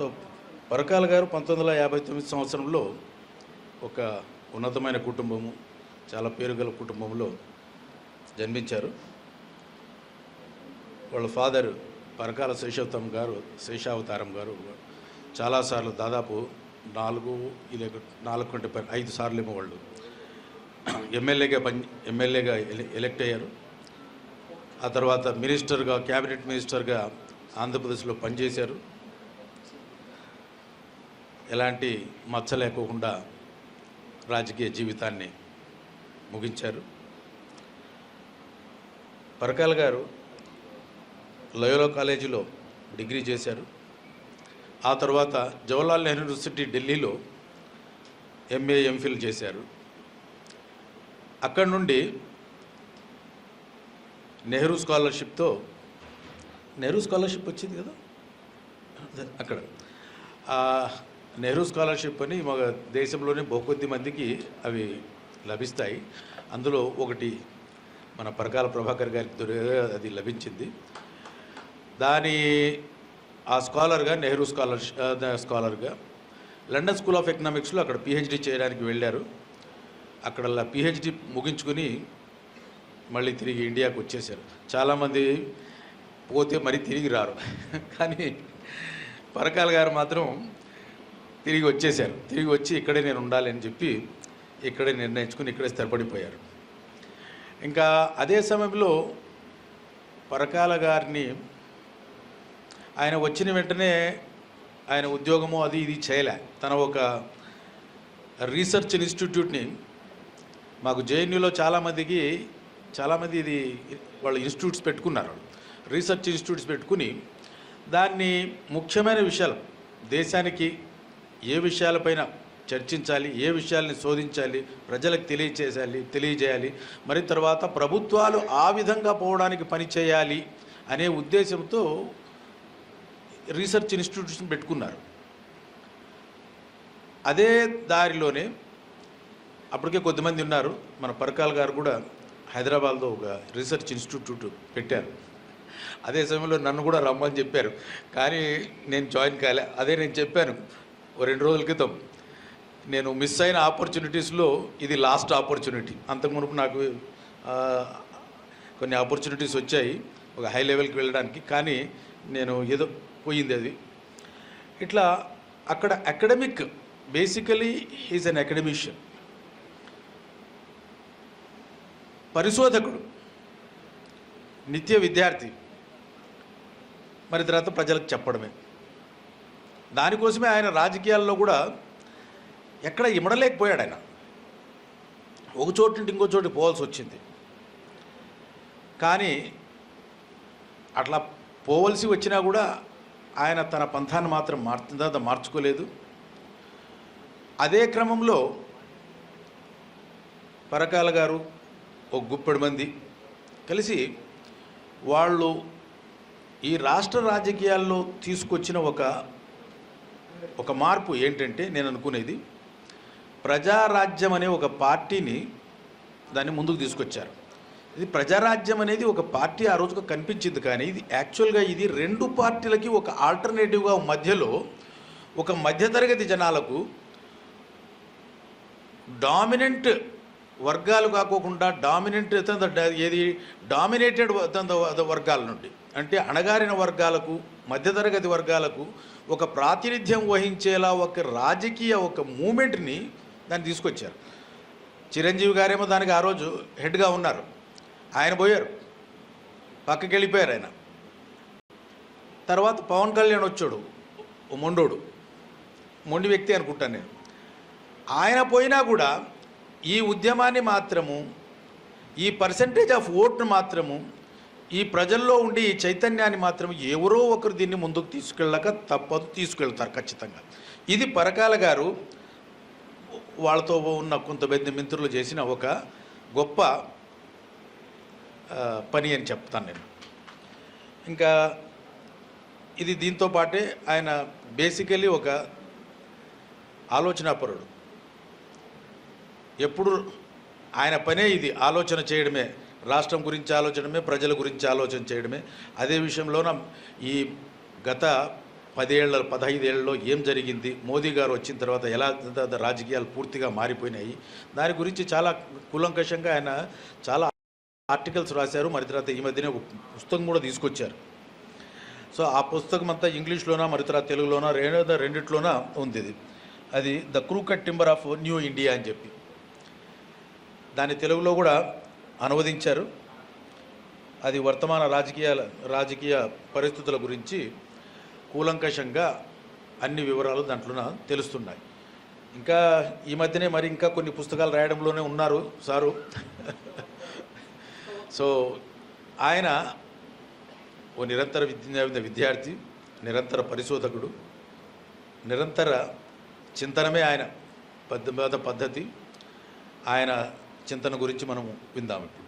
So Parakala గారు 1959 సంవత్సరంలో ఒక ఉన్నతమైన కుటుంబము, చాలా పేరుగల కుటుంబంలో జన్మించారు. వాళ్ళ ఫాదర్ పరకాల శేషావతారం గారు చాలాసార్లు దాదాపు 5 సార్లు ఏమో వాళ్ళు ఎమ్మెల్యేగా ఎలెక్ట్ అయ్యారు. ఆ తర్వాత మినిస్టర్గా, క్యాబినెట్ మినిస్టర్గా ఆంధ్రప్రదేశ్లో పనిచేశారు. ఎలాంటి మచ్చ లేకోకుండా రాజకీయ జీవితాన్ని ముగించారు. పరకాల గారు లయోలా కాలేజీలో డిగ్రీ చేశారు. ఆ తర్వాత జవహర్లాల్ నెహ్రూ యూనివర్సిటీ ఢిల్లీలో ఎంఏ, ఎంఫిల్ చేశారు. అక్కడి నుండి నెహ్రూ స్కాలర్షిప్ వచ్చింది కదా అక్కడ. నెహ్రూ స్కాలర్షిప్ అని మన దేశంలోనే బహుకొద్ది మందికి అవి లభిస్తాయి. అందులో ఒకటి మన పరకాల ప్రభాకర్ గారికి అది లభించింది. ఆ స్కాలర్గా నెహ్రూ స్కాలర్గా లండన్ స్కూల్ ఆఫ్ ఎకనామిక్స్లో అక్కడ పిహెచ్డి చేయడానికి వెళ్ళారు. అక్కడ పిహెచ్డి ముగించుకుని మళ్ళీ తిరిగి ఇండియాకు వచ్చేసారు. చాలామంది పోతే మరి తిరిగి రారు, కానీ పరకాల గారు మాత్రం తిరిగి వచ్చేసారు. తిరిగి వచ్చి ఇక్కడే నేను ఉండాలి అని చెప్పి ఇక్కడే నిర్ణయించుకుని ఇక్కడే స్థిరపడిపోయారు. ఇంకా అదే సమయంలో పరకాల గారిని ఆయన వచ్చిన వెంటనే ఆయన ఉద్యోగము అది ఇది చేయలే. తన ఒక రీసెర్చ్ ఇన్స్టిట్యూట్ని మాకు జేఎన్యూలో చాలామంది ఇది వాళ్ళు ఇన్స్టిట్యూట్స్ పెట్టుకున్నారు. రీసెర్చ్ ఇన్స్టిట్యూట్స్ పెట్టుకుని దాన్ని ముఖ్యమైన విషయాలు, దేశానికి ఏ విషయాలపైన చర్చించాలి, ఏ విషయాల్ని శోధించాలి, ప్రజలకు తెలియజేయాలి, మరి తర్వాత ప్రభుత్వాలు ఆ విధంగా పోవడానికి పనిచేయాలి అనే ఉద్దేశంతో రీసెర్చ్ ఇన్స్టిట్యూట్స్ని పెట్టుకున్నారు. అదే దారిలోనే అప్పటికే కొద్దిమంది ఉన్నారు. మన పరకాల గారు కూడా హైదరాబాద్లో ఒక రీసెర్చ్ ఇన్స్టిట్యూట్ పెట్టారు. అదే సమయంలో నన్ను కూడా రమ్మని చెప్పారు, కానీ నేను జాయిన్ కాలే. అదే నేను చెప్పాను 2 రోజుల క్రితం, నేను మిస్ అయిన ఆపర్చునిటీస్లో ఇది లాస్ట్ ఆపర్చునిటీ. అంతకుమునుపు నాకు కొన్ని ఆపర్చునిటీస్ వచ్చాయి ఒక హై లెవెల్కి వెళ్ళడానికి, కానీ నేను ఏదో పోయింది అది. ఇట్లా అక్కడ academic, basically is an academician, పరిశోధకుడు, నిత్య విద్యార్థి, మరి తర్వాత ప్రజలకు చెప్పడమే. దానికోసమే ఆయన రాజకీయాల్లో కూడా ఎక్కడ ఇమడలేకపోయాడు. ఆయన ఒక చోటు నుండి ఇంకో చోటు పోవాల్సి వచ్చింది. కానీ అట్లా పోవలసి వచ్చినా కూడా ఆయన తన పంథాన్ని మాత్రం మార్చుకోలేదు. అదే క్రమంలో పరకాల గారు ఒక గుప్పెడు మంది కలిసి వాళ్ళు ఈ రాష్ట్ర రాజకీయాల్లో తీసుకొచ్చిన ఒక మార్పు ఏంటంటే, నేను అనుకునేది ప్రజారాజ్యం అనే ఒక పార్టీని దాన్ని ముందుకు తీసుకొచ్చారు. ఇది ప్రజారాజ్యం అనేది ఒక పార్టీ ఆ రోజుగా కనిపించింది, కానీ ఇది యాక్చువల్గా ఇది 2 పార్టీలకి ఒక ఆల్టర్నేటివ్గా మధ్యలో ఒక మధ్యతరగతి జనాలకు, డామినెంట్ వర్గాలు కాకోకుండా డామినేటెడ్ వర్గాల నుండి, అంటే అణగారిన వర్గాలకు, మధ్యతరగతి వర్గాలకు ఒక ప్రాతినిధ్యం వహించేలా ఒక రాజకీయ మూమెంట్ని దాన్ని తీసుకొచ్చారు. చిరంజీవి గారేమో దానికి ఆ రోజు హెడ్గా ఉన్నారు. ఆయన పోయారు, పక్కకి వెళ్ళిపోయారు ఆయన. తర్వాత పవన్ కళ్యాణ్ వచ్చాడు, మొండి వ్యక్తి అనుకుంటాను నేను. ఆయన పోయినా కూడా ఈ ఉద్యమాన్ని మాత్రము, ఈ పర్సంటేజ్ ఆఫ్ ఓట్ను మాత్రము, ఈ ప్రజల్లో ఉండి ఈ చైతన్యాన్ని మాత్రం ఎవరో ఒకరు దీన్ని ముందుకు తీసుకెళ్ళక తప్పదు, తీసుకెళ్తారు ఖచ్చితంగా. ఇది పరకాల గారు వాళ్ళతో ఉన్న కొంతమంది మిత్రులు చేసిన ఒక గొప్ప పని అని చెప్తాను నేను. ఇంకా ఇది దీంతో పాటే ఆయన బేసికలీ ఒక ఆలోచనాపరుడు. ఎప్పుడు ఆయన పనే ఇది, ఆలోచన చేయడమే, రాష్ట్రం గురించి ఆలోచనమే, ప్రజల గురించి ఆలోచన చేయడమే. అదే విషయంలోన ఈ గత 15 ఏళ్లలో ఏం జరిగింది, మోదీ గారు వచ్చిన తర్వాత ఎలా రాజకీయాలు పూర్తిగా మారిపోయినాయి, దాని గురించి చాలా కూలంకషంగా ఆయన చాలా ఆర్టికల్స్ రాశారు. మరి తర్వాత ఈ మధ్యనే ఒక పుస్తకం కూడా తీసుకొచ్చారు. సో ఆ పుస్తకం అంతా ఇంగ్లీష్లోనా మరి తర్వాత తెలుగులోనా రెండిట్లోనా ఉంది. అది the crooked timber of new India అని చెప్పి దాన్ని తెలుగులో కూడా అనువదించారు. అది వర్తమాన రాజకీయ పరిస్థితుల గురించి కూలంకషంగా అన్ని వివరాలు దాంట్లోన తెలుస్తున్నాయి. ఇంకా ఈ మధ్యనే మరి ఇంకా కొన్ని పుస్తకాలు రాయడంలోనే ఉన్నారు సారు. సో ఆయన ఓ నిరంతర విద్యార్థి, నిరంతర పరిశోధకుడు, నిరంతర చింతనమే ఆయన పద్ధతి. ఆయన చింతన గురించి మనం విందాం ఇప్పుడు.